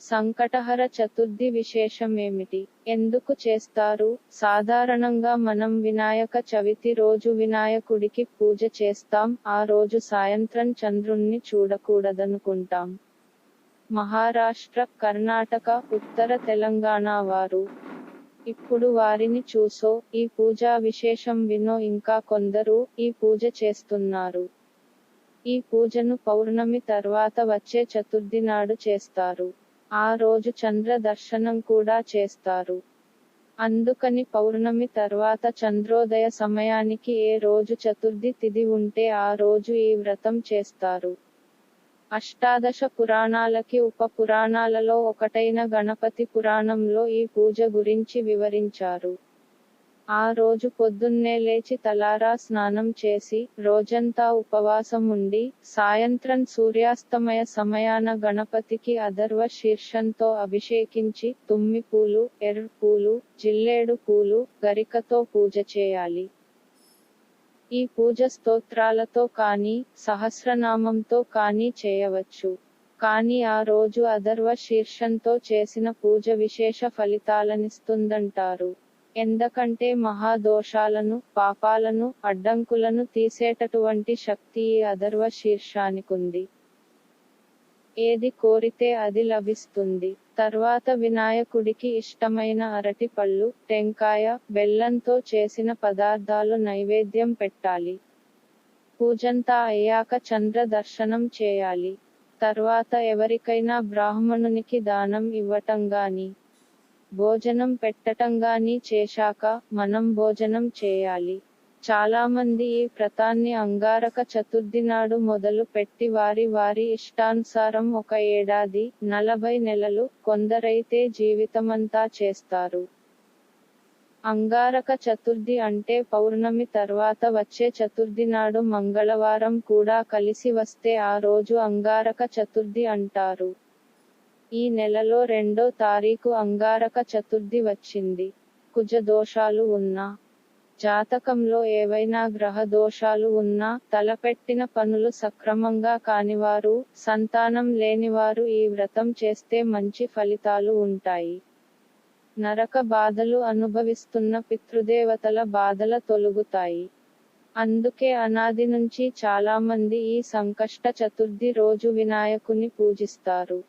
సంకటహర చతుర్థి విశేషమేమిటి? ఎందుకు చేస్తారు? సాధారణంగా మనం వినాయక చవితి రోజు వినాయకుడికి పూజ చేస్తాం. ఆ రోజు సాయంత్రం చంద్రుణ్ణి చూడకూడదనుకుంటాం. మహారాష్ట్ర, కర్ణాటక, ఉత్తర తెలంగాణ వారు ఇప్పుడు వారిని చూసో, ఈ పూజా విశేషం వినో ఇంకా కొందరు ఈ పూజ చేస్తున్నారు. ఈ పూజను పౌర్ణమి తర్వాత వచ్చే చతుర్థి నాడు చేస్తారు. ఆ రోజు చంద్ర దర్శనం కూడా చేస్తారు. అందుకని పౌర్ణమి తర్వాత చంద్రోదయ సమయానికి ఏ రోజు చతుర్థి తిథి ఉంటే ఆ రోజు ఈ వ్రతం చేస్తారు. అష్టాదశ పురాణాలకి ఉప పురాణాలలో ఒకటైన గణపతి పురాణంలో ఈ పూజ గురించి వివరించారు. ఆ రోజు పొద్దున్నే లేచి తలారా స్నానం చేసి, రోజంతా ఉపవాసం ఉండి, సాయంత్రం సూర్యాస్తమయ సమయాన గణపతికి అథర్వ శీర్షంతో అభిషేకించి, తుమ్మి పూలు, ఎర్ర పూలు, జిల్లేడు పూలు, గరికతో పూజ చేయాలి. ఈ పూజ స్తోత్రాలతో కానీ, సహస్రనామంతో కానీ చేయవచ్చు. కానీ ఆ రోజు అథర్వ శీర్షంతో చేసిన పూజ విశేష ఫలితాలనిస్తుందంటారు. ఎందుకంటే మహాదోషాలను, పాపాలను, అడ్డంకులను తీసేటటువంటి శక్తి ఈ అథర్వ శీర్షానికుంది. ఏది కోరితే అది లభిస్తుంది. తర్వాత వినాయకుడికి ఇష్టమైన అరటి పళ్ళు, టెంకాయ, బెల్లంతో చేసిన పదార్థాలు నైవేద్యం పెట్టాలి. పూజంతా అయ్యాక చంద్ర దర్శనం చేయాలి. తర్వాత ఎవరికైనా బ్రాహ్మణునికి దానం ఇవ్వటంగాని, భోజనం పెట్టటంగాని చేశాక, మనం భోజనం చేయాలి. చాలామంది ఈ వ్రతాన్ని అంగారక చతుర్థి నాడు మొదలు పెట్టి వారి ఇష్టానుసారం 1 ఏడాది, 40 నెలలు, కొందరైతే జీవితమంతా చేస్తారు. అంగారక చతుర్థి అంటే పౌర్ణమి తర్వాత వచ్చే చతుర్థి నాడు మంగళవారం కూడా కలిసి వస్తే ఆ రోజు అంగారక చతుర్థి అంటారు. ఈ నెలలో 2వ తారీఖు అంగారక చతుర్థి వచ్చింది. కుజ దోషాలు ఉన్నా, జాతకంలో ఏవైనా గ్రహ దోషాలు ఉన్నా, తలపెట్టిన పనులు సక్రమంగా కానివారు, సంతానం లేనివారు ఈ వ్రతం చేస్తే మంచి ఫలితాలు ఉంటాయి. నరక బాధలు అనుభవిస్తున్న పితృదేవతల బాధల తొలగుతాయి. అందుకే అనాది నుంచి చాలామంది ఈ సంకష్ట చతుర్థి రోజు వినాయకుని పూజిస్తారు.